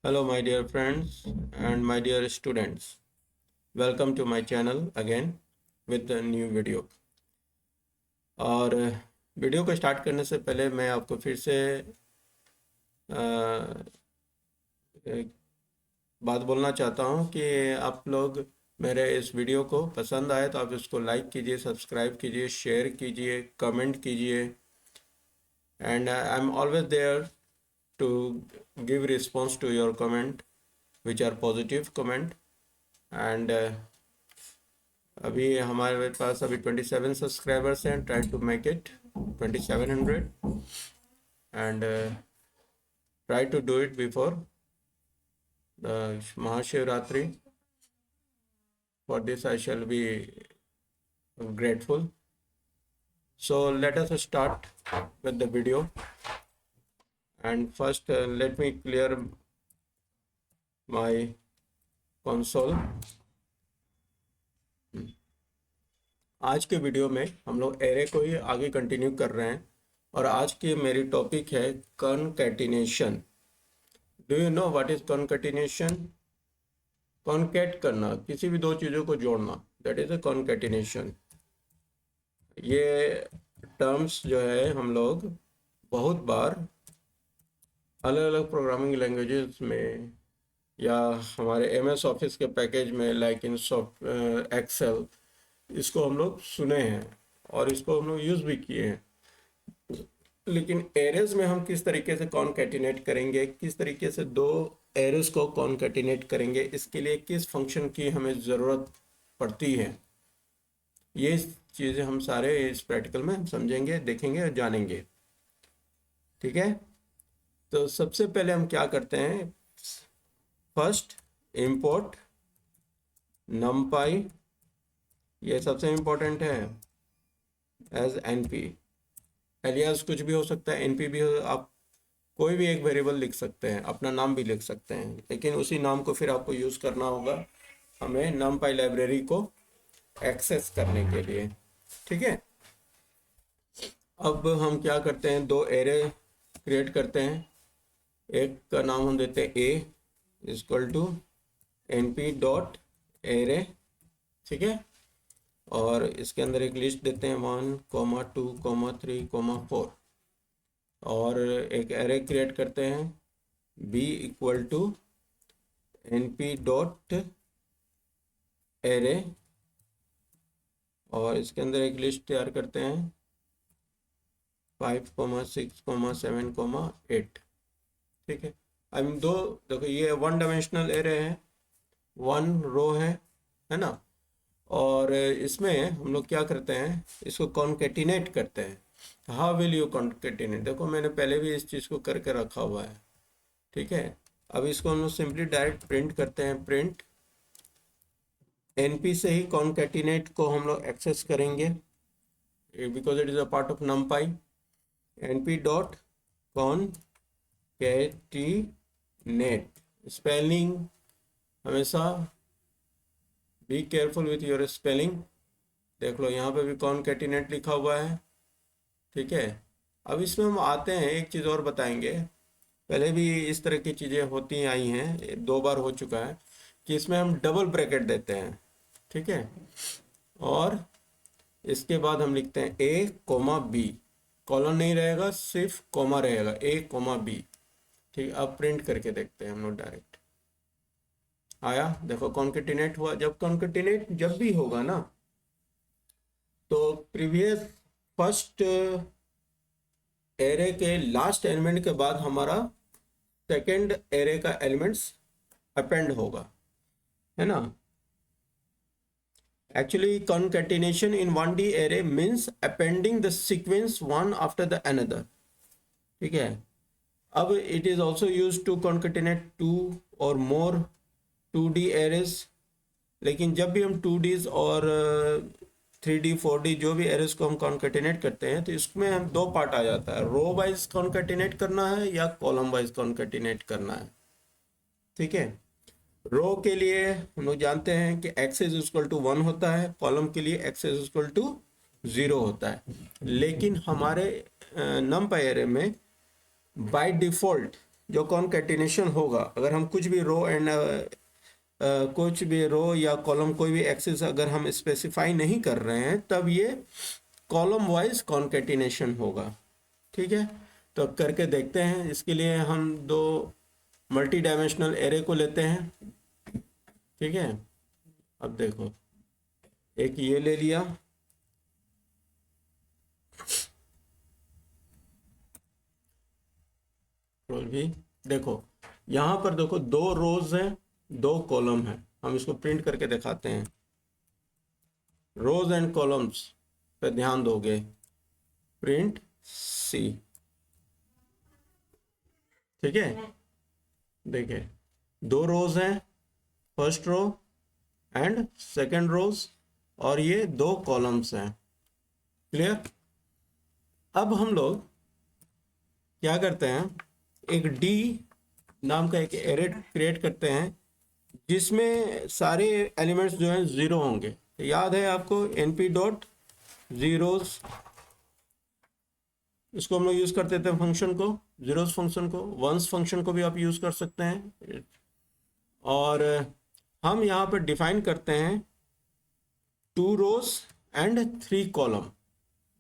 Hello, my dear friends and my dear students. Welcome to my channel again with a new video. और video को start करने से पहले मैं आपको फिर से एक बात बोलना चाहता हूँ कि आप लोग मेरे इस वीडियो को पसंद आए तो आप इसको लाइक कीजिए, सब्सक्राइब कीजिए, शेयर कीजिए, कमेंट कीजिए and I am always there to give response to your comment which are positive comment and अभी हमारे पास अभी 27 सब्सक्राइबर्स हैं. Try to make it 2700 and try to do it before the Mahashivratri. For this I shall be grateful. So let us start with the video. And first let me clear my console. आज के video में हम लोग array को ही आगे continue कर रहे हैं और आज की मेरी टॉपिक है concatenation. Do you know what is concatenation? Concat करना, किसी भी दो चीज़ों को जोड़ना, दैट इज अ कॉनकैटिनेशन. ये टर्म्स जो है हम लोग बहुत बार अलग अलग प्रोग्रामिंग लैंग्वेजेस में या हमारे एमएस ऑफिस के पैकेज में लाइक इन सॉफ्ट एक्सेल, इसको हम लोग सुने हैं और इसको हम लोग यूज़ भी किए हैं. लेकिन एरेज में हम किस तरीके से कॉनकैटिनेट करेंगे, किस तरीके से दो एरेज को कॉनकैटिनेट करेंगे, इसके लिए किस फंक्शन की हमें ज़रूरत पड़ती है, ये चीज़ें हम सारे इस प्रैक्टिकल में समझेंगे, देखेंगे और जानेंगे. ठीक है, तो सबसे पहले हम क्या करते हैं, फर्स्ट इंपोर्ट numpy, ये सबसे इम्पोर्टेंट है, एज np. एलियास कुछ भी हो सकता है, np भी हो, आप कोई भी एक वेरिएबल लिख सकते हैं, अपना नाम भी लिख सकते हैं, लेकिन उसी नाम को फिर आपको यूज़ करना होगा हमें numpy लाइब्रेरी को एक्सेस करने के लिए. ठीक है, अब हम क्या करते हैं, दो एरे क्रिएट करते हैं. एक का नाम हम देते हैं a equal to np dot array. ठीक है, और इसके अंदर एक लिस्ट देते हैं 1, 2, 3, 4 और एक एरे क्रिएट करते हैं b equal to np dot array और इसके अंदर एक लिस्ट तैयार करते हैं 5, 6, 7, 8. ठीक है, अब दो देखो, ये 1 डायमेंशनल एरे है, 1 रो है ना, और इसमें हम लोग क्या करते हैं, इसको कॉनकैटिनेट करते हैं. How will you concatenate? देखो मैंने पहले भी इस चीज़ को करके रखा हुआ है. ठीक है, अब इसको हम लोग सिंपली डायरेक्ट प्रिंट करते हैं. प्रिंट np से ही कॉनकैटिनेट को हम लोग एक्सेस करेंगे because it is a part of numpy. np dot concatenate, spelling हमेशा be careful with your spelling. देख लो यहाँ पे भी कॉनकैटिनेट लिखा हुआ है. ठीक है, अब इसमें हम आते हैं, एक चीज़ और बताएंगे. पहले भी इस तरह की चीज़ें होती आई हैं, 2 बार हो चुका है कि इसमें हम डबल ब्रैकेट देते हैं. ठीक है, और इसके बाद हम लिखते हैं a, b. कॉलन नहीं रहेगा, सिर्फ कॉमा रहेगा, a, b. ठीक, अब प्रिंट करके देखते हैं हम लोग डायरेक्ट. आया, देखो कॉनकैटिनेट हुआ. जब कॉनकैटिनेट जब भी होगा ना, तो प्रीवियस फर्स्ट एरे के लास्ट एलिमेंट के बाद हमारा सेकेंड एरे का एलिमेंट्स अपेंड होगा, है ना. Actually concatenation in 1D array means appending the sequence one after the another. ठीक है, अब it is also use to concatenate 2 और मोर 2D एरेज. लेकिन जब भी हम 2Ds और 3D 4D जो भी एरेज को हम कॉनकैटिनेट करते हैं, तो इसमें हम 2 पार्ट आ जाता है, रो वाइज कॉनकैटिनेट करना है या कॉलम वाइज कॉनकैटिनेट करना है. ठीक है, रो के लिए हम लोग जानते हैं कि x इज इक्वल टू 1 होता है, कॉलम के लिए x इज इक्वल टू 0 होता है. लेकिन हमारे numpy एरे में बाय डिफॉल्ट जो कॉन्केटिनेशन होगा, अगर हम कुछ भी रो एंड कुछ भी रो या कॉलम कोई भी एक्सेस अगर हम स्पेसिफाई नहीं कर रहे हैं, तब ये कॉलम वाइज कॉन्केटिनेशन होगा। ठीक है, तो अब करके देखते हैं। इसके लिए हम दो मल्टी डायमेंशनल एरे को लेते हैं। ठीक है, अब देखो, एक ये ले लिया, भी देखो, यहाँ पर देखो दो रोज हैं, दो कॉलम हैं। हम इसको प्रिंट करके दिखाते हैं। रोज एंड कॉलम्स पे ध्यान दोगे, प्रिंट सी। ठीक है, देखिए दो रोज हैं, फर्स्ट रो एंड सेकंड रोज, और ये दो कॉलम्स हैं। क्लियर? अब हम लोग क्या करते हैं, एक डी नाम का एक एरे क्रिएट करते हैं जिसमें सारे एलिमेंट्स जो हैं जीरो होंगे। तो याद है आपको np डॉट जीरोज, इसको हम लोग यूज करते थे फंक्शन को, जीरोस फंक्शन को, वंस फंक्शन को भी आप यूज कर सकते हैं। और हम यहाँ पर डिफाइन करते हैं 2 रोज एंड 3 कॉलम।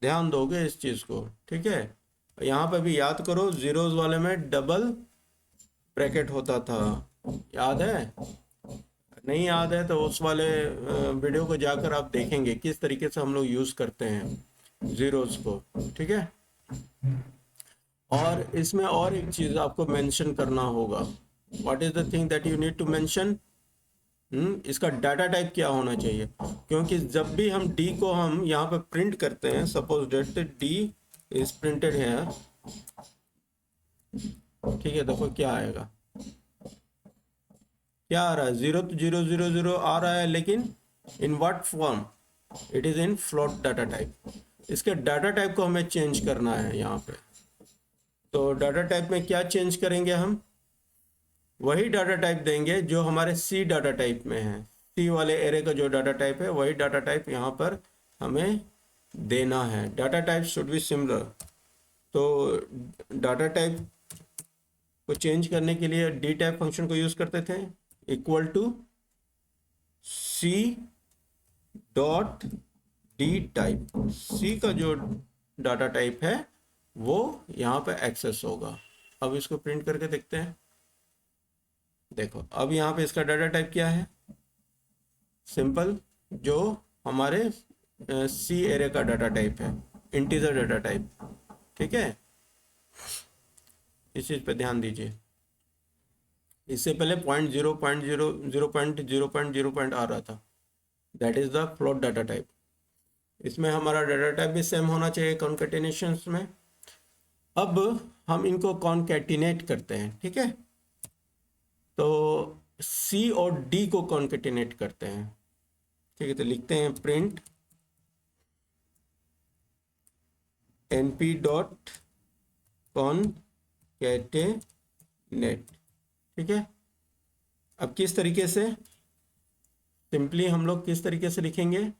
ध्यान दोगे इस चीज को। ठीक है, यहाँ पर भी याद करो, जीरोस वाले में डबल ब्रैकेट होता था, याद है? नहीं याद है तो उस वाले वीडियो को जाकर आप देखेंगे किस तरीके से हम लोग यूज करते हैं जीरोस को। ठीक है, और इसमें और एक चीज आपको मेंशन करना होगा। What is the thing that you need to mention? इसका डाटा टाइप क्या होना चाहिए, क्योंकि जब भी हम डी को हम यहाँ पे प्रिंट करते हैं, suppose date D is printed है। ठीक है, देखो क्या आएगा, क्या आ रहा है, 0 आ रहा है, लेकिन in what form? It is in float data type. इसके डाटा टाइप को हमें चेंज करना है यहाँ पे। तो डाटा टाइप में क्या चेंज करेंगे हम? वही डाटा टाइप देंगे जो हमारे सी डाटा टाइप में है। सी वाले एरे का जो डाटा टाइप है, वही डाटा टाइप यहाँ पर हमें देना है। Data type should be similar. तो डाटा टाइप को चेंज करने के लिए डी टाइप फंक्शन को यूज करते थे, equal to C dot D type. C का जो डाटा टाइप है वो यहाँ पे एक्सेस होगा। अब इसको प्रिंट करके देखते हैं। देखो, अब यहाँ पे इसका डाटा टाइप क्या है? सिंपल, जो हमारे सी एरे का डाटा टाइप है, इंटीजर डाटा टाइप। ठीक है, इस चीज पे ध्यान दीजिए। इससे पहले 0.0 आ रहा था, that is the float data type. इसमें हमारा डाटा टाइप भी सेम होना चाहिए कॉन्केटिनेशंस में। अब हम इनको कॉन्केटिनेट करते हैं। ठीक है, तो C और D को कॉन्केटिनेट करते हैं। ठीक है, तो लिखते हैं प्रिंट np डॉट कॉन्केटिनेट। ठीक है, अब किस तरीके से, सिंपली हम लोग किस तरीके से लिखेंगे,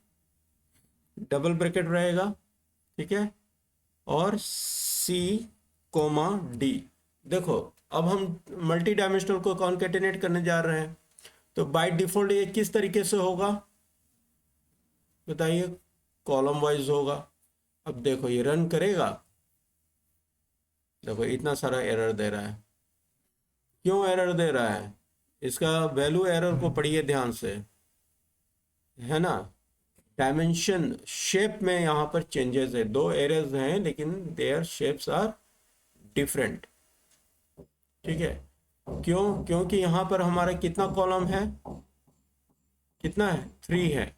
डबल ब्रैकेट रहेगा। ठीक है, और C कोमा D। देखो, अब हम मल्टी डायमेंशनल को कॉन्केटिनेट करने जा रहे हैं, तो बाय डिफॉल्ट ये किस तरीके से होगा बताइए? कॉलम वाइज होगा। अब देखो ये रन करेगा, देखो इतना सारा एरर दे रहा है। क्यों एरर दे रहा है? इसका वैल्यू एरर को पढ़िए ध्यान से, है ना? डायमेंशन शेप में यहाँ पर चेंजेस है। दो एरर्स हैं लेकिन देयर शेप्स आर डिफरेंट। ठीक है, क्यों? क्योंकि यहाँ पर हमारा कितना कॉलम है, कितना है? 3 है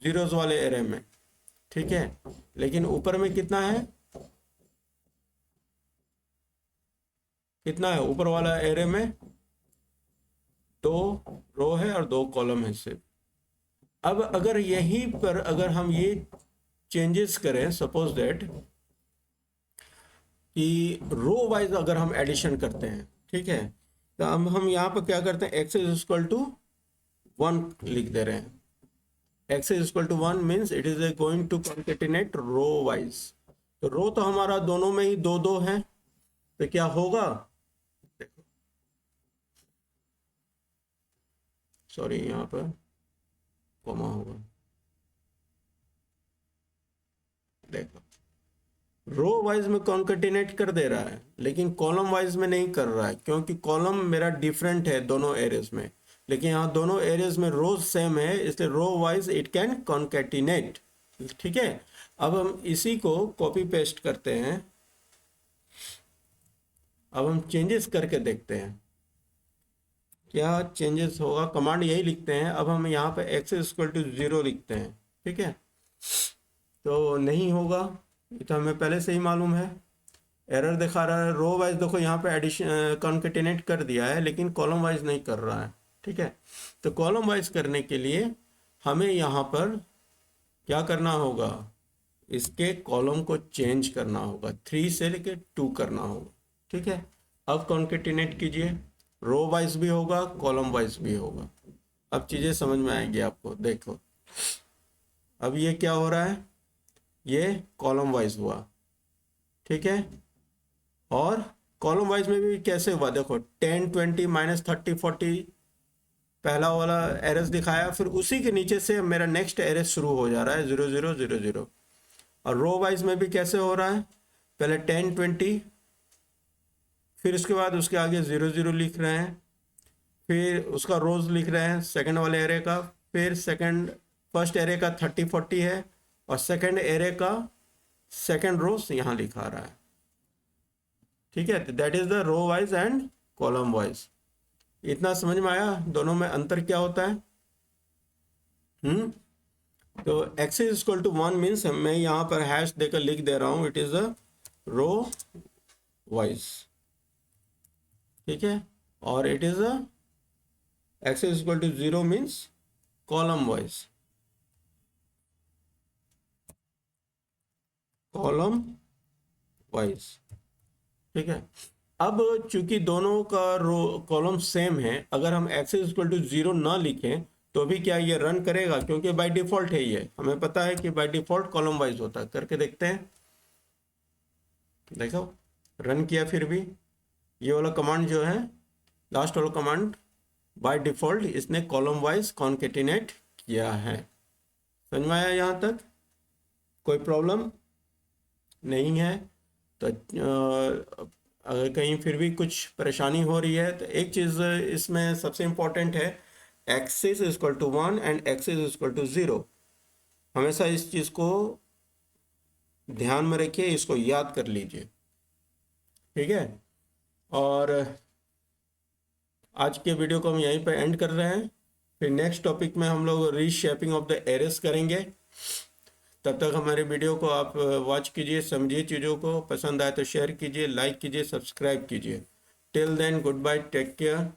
जीरोस वाले एरे में। ठीक है, लेकिन ऊपर में कितना है, कितना है ऊपर वाला एरे में? 2 रो है और 2 कॉलम है सिर्फ। अब अगर यहीं पर अगर हम ये चेंजेस करें, सपोज दैट कि रो वाइज अगर हम एडिशन करते हैं, ठीक है, तो हम यहाँ पर क्या करते हैं, x इज इक्वल टू 1 लिख दे रहे हैं। x is equal to 1 means it is going to concatenate row wise. तो रो तो हमारा दोनों में ही 2 2 है, तो क्या होगा, सॉरी यहाँ पर कॉमा होगा, देखो रो वाइज में कॉन्केटिनेट कर दे रहा है लेकिन कॉलम वाइज में नहीं कर रहा है, क्योंकि कॉलम मेरा डिफरेंट है दोनों एरियाज में, लेकिन यहाँ दोनों एरियाज में रोज सेम है, इसलिए row wise it can concatenate. ठीक है, अब हम इसी को कॉपी पेस्ट करते हैं। अब हम चेंजेस करके देखते हैं क्या चेंजेस होगा। कमांड यही लिखते हैं। अब हम यहाँ पे x इज इक्वल टू 0 लिखते हैं। ठीक है, तो नहीं होगा, ये तो हमें पहले से ही मालूम है। एरर दिखा रहा है। रो वाइज देखो यहाँ पे एडिशन कॉन्केटिनेट कर दिया है लेकिन कॉलम वाइज नहीं कर रहा है। ठीक है, तो कॉलम वाइज करने के लिए हमें यहाँ पर क्या करना होगा, इसके कॉलम को चेंज करना होगा, 3 से लेके 2 करना होगा। ठीक है, अब कॉन्केटिनेट कीजिए, रो वाइज भी होगा कॉलम वाइज भी होगा। अब चीज़ें समझ में आएंगी आपको। देखो अब ये क्या हो रहा है, ये कॉलम वाइज हुआ। ठीक है, और कॉलम वाइज में भी कैसे हुआ, देखो 10 20 -30 40 पहला वाला एरर्स दिखाया, फिर उसी के नीचे से मेरा नेक्स्ट एरर शुरू हो जा रहा है 0 0 0 0। और रो वाइज में भी कैसे हो रहा है, पहले 10 20, फिर उसके बाद उसके आगे 0 0 लिख रहे हैं, फिर उसका रोज लिख रहे हैं सेकंड वाले एरे का, फिर फर्स्ट एरे का 30 40 है और सेकंड एरे का सेकंड रोज यहाँ लिखा रहा है। ठीक है, that is the row wise and column wise. इतना समझ में आया दोनों में अंतर क्या होता है। तो x is equal to 1 means मैं यहाँ पर हैश देकर लिख दे रहा हूँ, it is a row wise. ठीक है, और it is a x is equal to 0 means column wise, column wise. ठीक है, अब चूंकि दोनों का रो कॉलम सेम है, अगर हम x इज इक्वल टू 0 ना लिखें तो भी क्या ये रन करेगा, क्योंकि बाय डिफॉल्ट है, ये हमें पता है कि बाय डिफॉल्ट कॉलम वाइज होता है। करके देखते हैं, देखो रन किया फिर भी ये वाला कमांड जो है, लास्ट वाला कमांड, बाय डिफॉल्ट इसने कॉलम वाइज कॉन्केटिनेट किया है। समझ में आया यहाँ तक, कोई प्रॉब्लम नहीं है। तो अगर कहीं फिर भी कुछ परेशानी हो रही है तो एक चीज़ इसमें सबसे इम्पोर्टेंट है, x is equal to 1 and x is equal to 0। हमेशा इस चीज़ को ध्यान में रखिए, इसको याद कर लीजिए। ठीक है, और आज के वीडियो को हम यहीं पर एंड कर रहे हैं। फिर नेक्स्ट टॉपिक में हम लोग रीशेपिंग ऑफ द एरेस करेंगे। तब तक हमारे वीडियो को आप वॉच कीजिए, समझिए चीज़ों को, पसंद आए तो शेयर कीजिए, लाइक कीजिए, सब्सक्राइब कीजिए। Till then goodbye, take care.